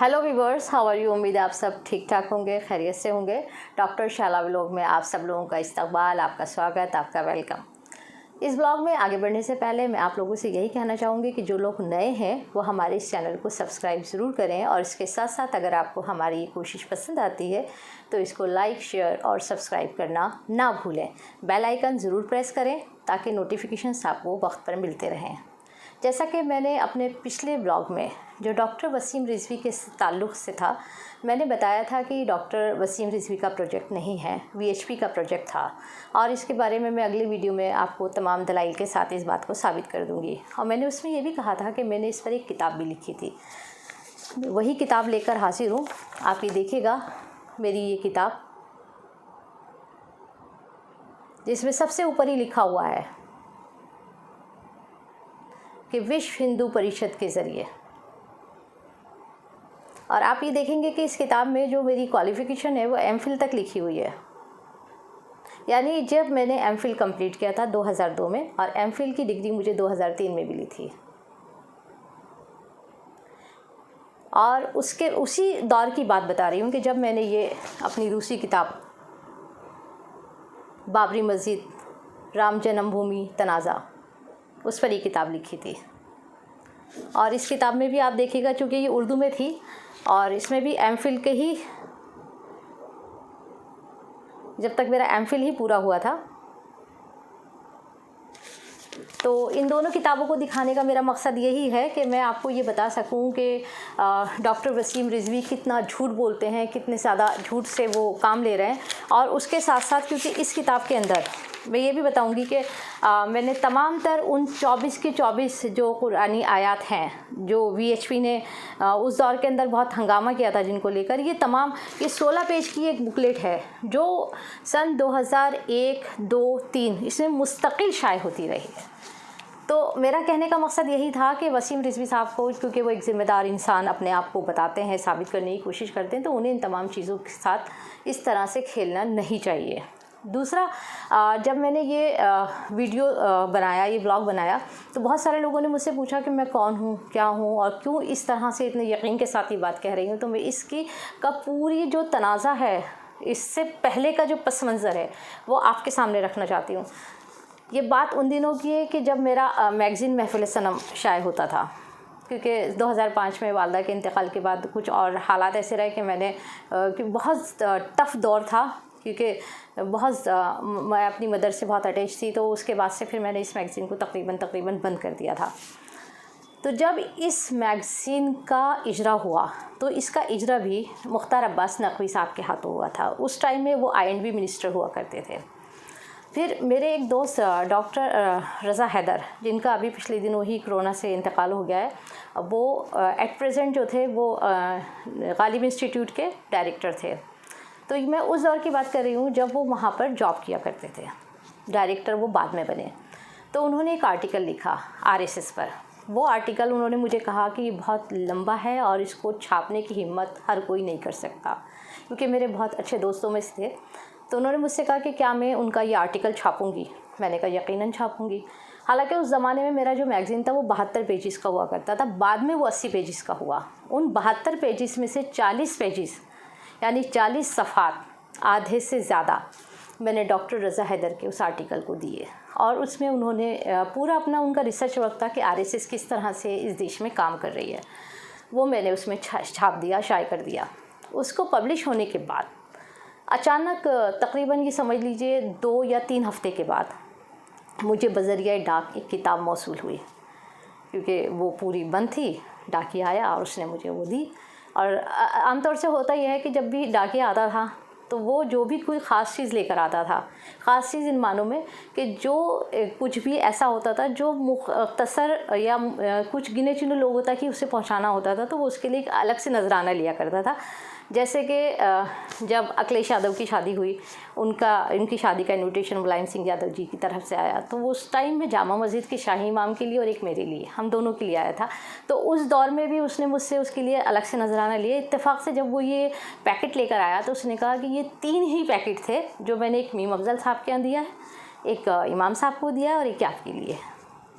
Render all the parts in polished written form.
Hello viewers, how are you. उम्मीद है आप सब ठीक ठाक होंगे, खैरियत से होंगे। डॉक्टर शाला व्लॉग में आप सब लोगों का इस्तकबाल, आपका स्वागत, आपका वेलकम। इस ब्लॉग में आगे बढ़ने से पहले मैं आप लोगों से यही कहना चाहूँगी कि जो लोग नए हैं वो हमारे इस चैनल को सब्सक्राइब ज़रूर करें, और इसके साथ साथ अगर आपको हमारी ये कोशिश पसंद आती है तो इसको लाइक, शेयर और सब्सक्राइब करना ना भूलें। बेल आइकन ज़रूर प्रेस करें ताकि नोटिफिकेशंस आपको वक्त पर मिलते रहें। जैसा कि मैंने अपने पिछले ब्लॉग में जो डॉक्टर वसीम रिजवी के ताल्लुक़ से था, मैंने बताया था कि डॉक्टर वसीम रिजवी का प्रोजेक्ट नहीं है, वीएचपी का प्रोजेक्ट था, और इसके बारे में मैं अगली वीडियो में आपको तमाम दलाइल के साथ इस बात को साबित कर दूंगी। और मैंने उसमें ये भी कहा था कि मैंने इस पर एक किताब भी लिखी थी। वही किताब लेकर हाजिर हूँ। आप ये देखिएगा मेरी ये किताब, जिसमें सबसे ऊपर ही लिखा हुआ है कि विश्व हिंदू परिषद के ज़रिए। और आप ये देखेंगे कि इस किताब में जो मेरी क्वालिफ़िकेशन है वो एमफिल तक लिखी हुई है। यानी जब मैंने एमफिल कंप्लीट किया था 2002 में, और एमफिल की डिग्री मुझे 2003 में मिली थी। और उसी दौर की बात बता रही हूँ कि जब मैंने ये अपनी रूसी किताब बाबरी मस्जिद, राम जन्मभूमि तनाज़ा, उस पर ये किताब लिखी थी। और इस किताब में भी आप देखिएगा, चूँकि ये उर्दू में थी और इसमें भी एमफिल के ही, जब तक मेरा एमफिल ही पूरा हुआ था, तो इन दोनों किताबों को दिखाने का मेरा मकसद यही है कि मैं आपको ये बता सकूं कि डॉक्टर वसीम रिजवी कितना झूठ बोलते हैं, कितने ज़्यादा झूठ से वो काम ले रहे हैं। और उसके साथ साथ क्योंकि इस किताब के अंदर मैं ये भी बताऊंगी कि मैंने तमाम तर उन 24 के 24 जो कुरानी आयात हैं जो वीएचपी ने उस दौर के अंदर बहुत हंगामा किया था जिनको लेकर, ये 16 पेज की एक बुकलेट है जो सन 2001, 2, 3 इसमें मुस्तकिल शाये होती रही है। तो मेरा कहने का मकसद यही था कि वसीम रिजवी साहब को, क्योंकि वो एक ज़िम्मेदार इंसान अपने आप को बताते हैं, साबित करने की कोशिश करते हैं, तो उन्हें इन तमाम चीज़ों के साथ इस तरह से खेलना नहीं चाहिए। दूसरा, जब मैंने ये वीडियो बनाया, ये ब्लॉग बनाया, तो बहुत सारे लोगों ने मुझसे पूछा कि मैं कौन हूँ, क्या हूँ, और क्यों इस तरह से इतने यकीन के साथ ये बात कह रही हूँ। तो मैं इसकी का पूरी जो तनाज़ा है, इससे पहले का जो पस मंज़र है, वो आपके सामने रखना चाहती हूँ। ये बात उन दिनों की है कि जब मेरा मैगज़ीन महफ़िल सनम शाये होता था, क्योंकि 2005 में वालदा के इंतकाल के बाद कुछ और हालात ऐसे रहे कि मैंने कि बहुत टफ़ दौर था, क्योंकि मैं अपनी मदर से बहुत अटैच थी। तो उसके बाद से फिर मैंने इस मैगज़ीन को तकरीबन बंद कर दिया था। तो जब इस मैगज़ीन का इजरा हुआ, तो इसका इजरा भी मुख्तार अब्बास नकवी साहब के हाथों हुआ था। उस टाइम में वो INV मिनिस्टर हुआ करते थे। फिर मेरे एक दोस्त डॉक्टर रज़ा हैदर, जिनका अभी पिछले दिनों ही कोरोना से इंतकाल हो गया है, वो एट प्रेजेंट जो थे वो गालिब इंस्टीट्यूट के डायरेक्टर थे। तो मैं उस दौर की बात कर रही हूँ जब वो वहाँ पर जॉब किया करते थे। डायरेक्टर वो बाद में बने। तो उन्होंने एक आर्टिकल लिखा RSS पर। वो आर्टिकल उन्होंने मुझे कहा कि ये बहुत लंबा है और इसको छापने की हिम्मत हर कोई नहीं कर सकता, क्योंकि मेरे बहुत अच्छे दोस्तों में से थे। तो उन्होंने मुझसे कहा कि क्या मैं उनका ये आर्टिकल छापूँगी। मैंने कहा यकीनन छापूँगी। हालांकि उस ज़माने में मेरा जो मैगज़ीन था वो 72 पेजेस का हुआ करता था, बाद में वो 80 पेजेस का हुआ। उन 72 पेजेस में से 40 पेजेस यानी 40 सफ़हात, आधे से ज़्यादा, मैंने डॉक्टर रज़ा हैदर के उस आर्टिकल को दिए। और उसमें उन्होंने पूरा अपना उनका रिसर्च वर्क था कि RSS किस तरह से इस देश में काम कर रही है, वो मैंने उसमें छाप दिया, शाये कर दिया। उसको पब्लिश होने के बाद अचानक तकरीबन ये समझ लीजिए 2 या 3 हफ़्ते के बाद मुझे बज़रिया डाक एक किताब मौसूल हुई, क्योंकि वो पूरी बंद थी। डाकिया आया और उसने मुझे वो दी। और आमतौर से होता यह है कि जब भी डाकिया आता था तो वो जो भी कोई ख़ास चीज़ लेकर आता था, ख़ास चीज़ इन मानों में कि जो कुछ भी ऐसा होता था जो मुख्तसर या कुछ गिने चुने लोगों तक ही उसे पहुंचाना होता था, तो वो उसके लिए एक अलग से नजराना लिया करता था। जैसे कि जब अखिलेश यादव की शादी हुई, उनकी शादी का इन्विटेशन मुलायम सिंह यादव जी की तरफ से आया, तो वो उस टाइम में जामा मस्जिद के शाही इमाम के लिए और एक मेरे लिए, हम दोनों के लिए आया था। तो उस दौर में भी उसने मुझसे उसके लिए अलग से नजराना लिए। इत्तेफाक से जब वो ये पैकेट लेकर आया तो उसने कहा कि ये 3 ही पैकेट थे, जो मैंने एक मीम अफजल साहब के यहाँ दिया है, एक इमाम साहब को दिया और एक आपके लिए।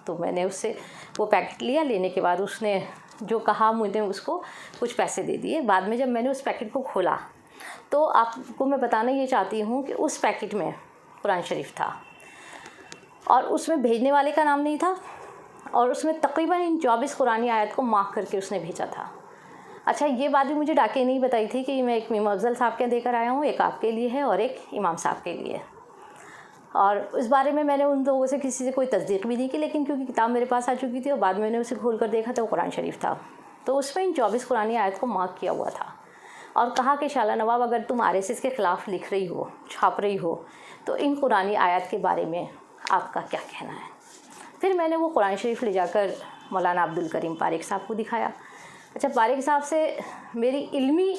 तो मैंने उससे वो पैकेट लिया। लेने के बाद उसने जो कहा मैंने उसको कुछ पैसे दे दिए। बाद में जब मैंने उस पैकेट को खोला तो आपको मैं बताना ये चाहती हूँ कि उस पैकेट में कुरान शरीफ था और उसमें भेजने वाले का नाम नहीं था और उसमें तकरीबन इन 24 कुरानी आयत को मार्क करके उसने भेजा था। अच्छा, ये बात भी मुझे डाके नहीं बताई थी कि मैं एक मीम अफजल साहब के देकर आया हूँ, एक आपके लिए है और एक इमाम साहब के लिए। और इस बारे में मैंने उन लोगों से किसी से कोई तस्दीक भी नहीं की, लेकिन क्योंकि किताब मेरे पास आ चुकी थी और बाद में मैंने उसे खोल कर देखा तो कुरान शरीफ था। तो उसमें इन 24 कुरानी आयत को मार्क किया हुआ था और कहा कि शाला नवाब, अगर तुम RSS के ख़िलाफ़ लिख रही हो, छाप रही हो, तो इन कुरानी आयत के बारे में आपका क्या कहना है। फिर मैंने वो कुरान शरीफ ले जाकर मौलाना अब्दुल करीम पारिक साहब को दिखाया। अच्छा, पारिक साहब से मेरी इल्मी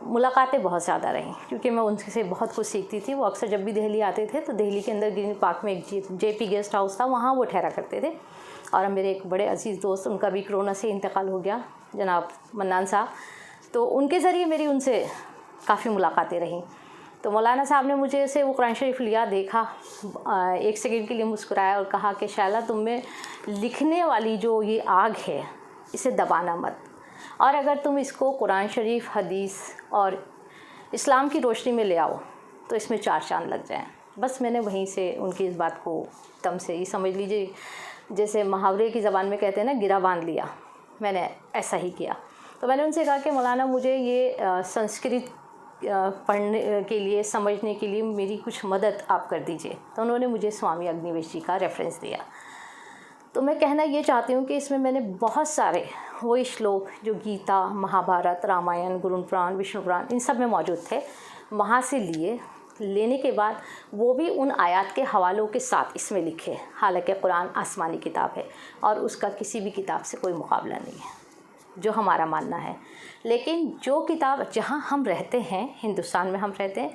मुलाकातें बहुत ज़्यादा रहीं क्योंकि मैं उनसे बहुत कुछ सीखती थी। वो अक्सर जब भी दिल्ली आते थे तो दिल्ली के अंदर ग्रीन पार्क में एक JP गेस्ट हाउस था, वहाँ वो ठहरा करते थे। और मेरे एक बड़े अजीज़ दोस्त, उनका भी कोरोना से इंतकाल हो गया, जनाब मन्नान साहब, तो उनके ज़रिए मेरी उनसे काफ़ी मुलाकातें रहीं। तो मौलाना साहब ने मुझे से वो कुरान शरीफ लिया, देखा, एक सेकंड के लिए मुस्कुराया और कहा कि शाला, तुम में लिखने वाली जो ये आग है इसे दबाना मत, और अगर तुम इसको कुरान शरीफ, हदीस और इस्लाम की रोशनी में ले आओ तो इसमें 4 चांद लग जाएं। बस मैंने वहीं से उनकी इस बात को दम से ही समझ लीजिए, जैसे मुहावरे की ज़बान में कहते हैं ना, गिरा बांध लिया। मैंने ऐसा ही किया। तो मैंने उनसे कहा कि मौलाना, मुझे ये संस्कृत पढ़ने के लिए, समझने के लिए मेरी कुछ मदद आप कर दीजिए। तो उन्होंने मुझे स्वामी अग्निवेश जी का रेफरेंस दिया। तो मैं कहना ये चाहती हूँ कि इसमें मैंने बहुत सारे वही श्लोक जो गीता, महाभारत, रामायण, गुरु पुराण, विष्णु पुराण, इन सब में मौजूद थे, वहाँ से लेने के बाद वो भी उन आयत के हवालों के साथ इसमें लिखे। हालांकि कुरान आसमानी किताब है और उसका किसी भी किताब से कोई मुकाबला नहीं है, जो हमारा मानना है। लेकिन जो किताब जहाँ हम रहते हैं, हिंदुस्तान में हम रहते हैं,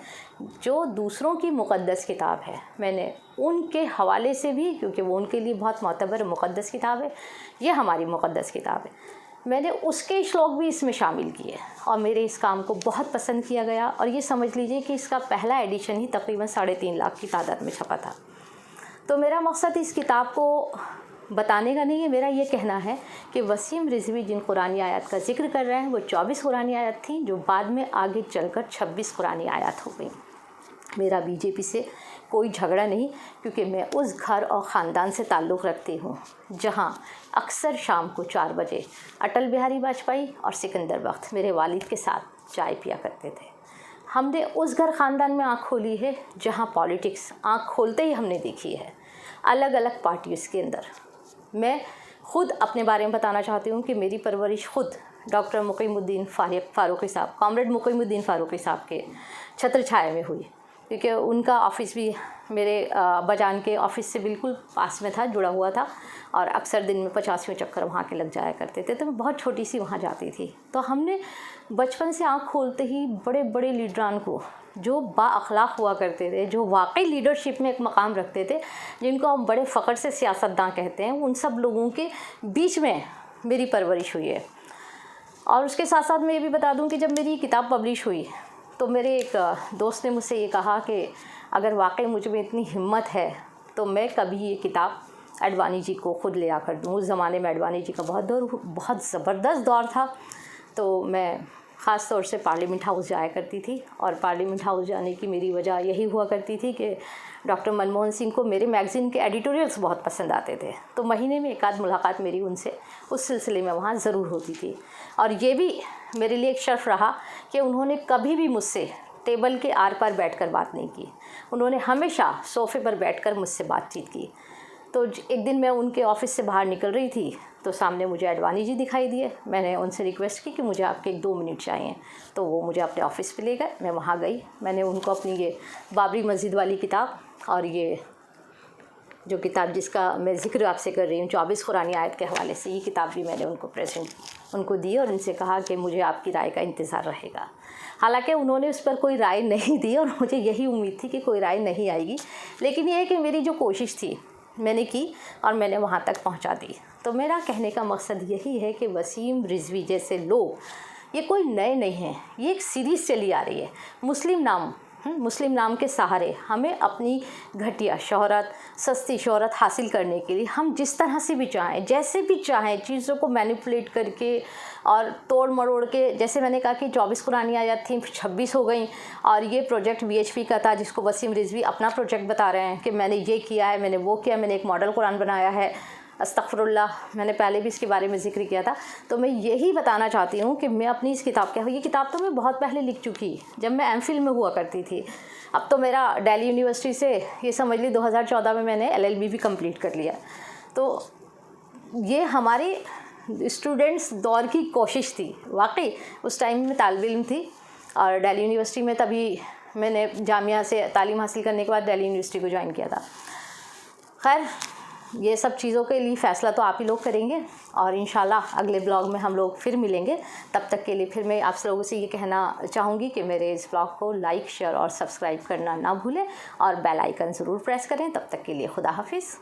जो दूसरों की मुक़द्दस किताब है, मैंने उनके हवाले से भी, क्योंकि वो उनके लिए बहुत मोतबर मुक़द्दस किताब है, ये हमारी मुक़द्दस किताब है, मैंने उसके श्लोक भी इसमें शामिल किए और मेरे इस काम को बहुत पसंद किया गया। और ये समझ लीजिए कि इसका पहला एडिशन ही तकरीबन 3.5 लाख की तादाद में छपा था। तो मेरा मकसद इस किताब को बताने का नहीं है, मेरा ये कहना है कि वसीम रिजवी जिन कुरानी आयत का जिक्र कर रहे हैं वो 24 कुरानी आयत थी, जो बाद में आगे चलकर 26 कुरानी आयत हो गई। मेरा BJP से कोई झगड़ा नहीं, क्योंकि मैं उस घर और ख़ानदान से ताल्लुक़ रखती हूँ जहाँ अक्सर शाम को 4 बजे अटल बिहारी वाजपेयी और सिकंदर बख्त मेरे वालिद के साथ चाय पिया करते थे। हमने उस घर ख़ानदान में आँख खोली है जहाँ पॉलिटिक्स आँख खोलते ही हमने देखी है, अलग अलग पार्टीज़ के अंदर। मैं ख़ुद अपने बारे में बताना चाहती हूँ कि मेरी परवरिश ख़ुद डॉक्टर मुक़ीमुद्दीन फ़ारूक़ी साहब, कॉमरेड मुक़ीमुद्दीन फ़ारूक़ी साहब के छत्र छाया में हुई, क्योंकि उनका ऑफ़िस भी मेरे अब्बाजान के ऑफ़िस से बिल्कुल पास में था, जुड़ा हुआ था, और अक्सर दिन में 50वें चक्कर वहाँ के लग जाया करते थे। तो मैं बहुत छोटी सी वहाँ जाती थी। तो हमने बचपन से आँख खोलते ही बड़े बड़े लीडरान को, जो बाअखलाक हुआ करते थे, जो वाकई लीडरशिप में एक मकाम रखते थे, जिनको हम बड़े फ़ख्र से सियासतदान कहते हैं, उन सब लोगों के बीच में मेरी परवरिश हुई है। और उसके साथ साथ मैं ये भी बता दूं कि जब मेरी किताब पब्लिश हुई तो मेरे एक दोस्त ने मुझसे ये कहा कि अगर वाकई मुझ में इतनी हिम्मत है तो मैं कभी ये किताब अडवाणी जी को ख़ुद ले आकर दूँ। उस ज़माने में अडवाणी जी का बहुत ज़बरदस्त दौर था। तो मैं ख़ास तौर से पार्लियामेंट हाउस जाया करती थी, और पार्लियामेंट हाउस जाने की मेरी वजह यही हुआ करती थी कि डॉक्टर मनमोहन सिंह को मेरे मैगज़ीन के एडिटोरियल्स बहुत पसंद आते थे। तो महीने में एक आध मुलाकात मेरी उनसे उस सिलसिले में वहाँ ज़रूर होती थी। और ये भी मेरे लिए एक शर्फ़ रहा कि उन्होंने कभी भी मुझसे टेबल के आर पार बैठकर बात नहीं की। उन्होंने हमेशा सोफ़े पर बैठकर मुझसे बातचीत की। तो एक दिन मैं उनके ऑफ़िस से बाहर निकल रही थी तो सामने मुझे अडवाणी जी दिखाई दिए। मैंने उनसे रिक्वेस्ट की कि मुझे आपके 2 मिनट चाहिए। तो वो मुझे अपने ऑफ़िस पे ले गए। मैं वहाँ गई, मैंने उनको अपनी ये बाबरी मस्जिद वाली किताब और ये जो किताब जिसका मैं ज़िक्र आपसे कर रही हूँ 24 कुरानी आयत के हवाले से, ये किताब भी मैंने उनको दी और उनसे कहा कि मुझे आपकी राय का इंतज़ार रहेगा। हालांकि उन्होंने उस पर कोई राय नहीं दी और मुझे यही उम्मीद थी कि कोई राय नहीं आएगी, लेकिन ये है कि मेरी जो कोशिश थी मैंने की और मैंने वहाँ तक पहुँचा दी। तो मेरा कहने का मकसद यही है कि वसीम रिजवी जैसे लोग ये कोई नए नहीं हैं, ये एक सीरीज़ चली आ रही है। मुस्लिम नाम मुस्लिम नाम के सहारे हमें अपनी घटिया शोहरत, सस्ती शोहरत हासिल करने के लिए हम जिस तरह से भी चाहें, जैसे भी चाहें, चीज़ों को मैनिपुलेट करके और तोड़ मरोड़ के, जैसे मैंने कहा कि 24 कुरानी आयत थी, 26 हो गई। और ये प्रोजेक्ट VHP का था, जिसको वसीम रिजवी अपना प्रोजेक्ट बता रहे हैं कि मैंने ये किया है, मैंने वो किया, मैंने एक मॉडल कुरान बनाया है। अस्तगफिरुल्लाह, मैंने पहले भी इसके बारे में ज़िक्र किया था। तो मैं यही बताना चाहती हूँ कि मैं अपनी इस किताब क्या, ये किताब तो मैं बहुत पहले लिख चुकी, जब मैं MPhil में हुआ करती थी। अब तो मेरा दिल्ली यूनिवर्सिटी से, ये समझ ली 2014 में मैंने LLB भी कंप्लीट कर लिया। तो ये हमारे स्टूडेंट्स दौर की कोशिश थी। वाकई उस टाइम में तालिब इल्म थी और दिल्ली यूनिवर्सिटी में, तभी मैंने जामिया से तालीम हासिल करने के बाद दिल्ली यूनिवर्सिटी को ज्वाइन किया था। खैर, ये सब चीज़ों के लिए फ़ैसला तो आप ही लोग करेंगे और इंशाल्लाह अगले ब्लॉग में हम लोग फिर मिलेंगे। तब तक के लिए फिर मैं आप लोगों से ये कहना चाहूँगी कि मेरे इस ब्लॉग को लाइक, शेयर और सब्सक्राइब करना ना भूलें और बेल आइकन ज़रूर प्रेस करें। तब तक के लिए खुदा हाफिज़।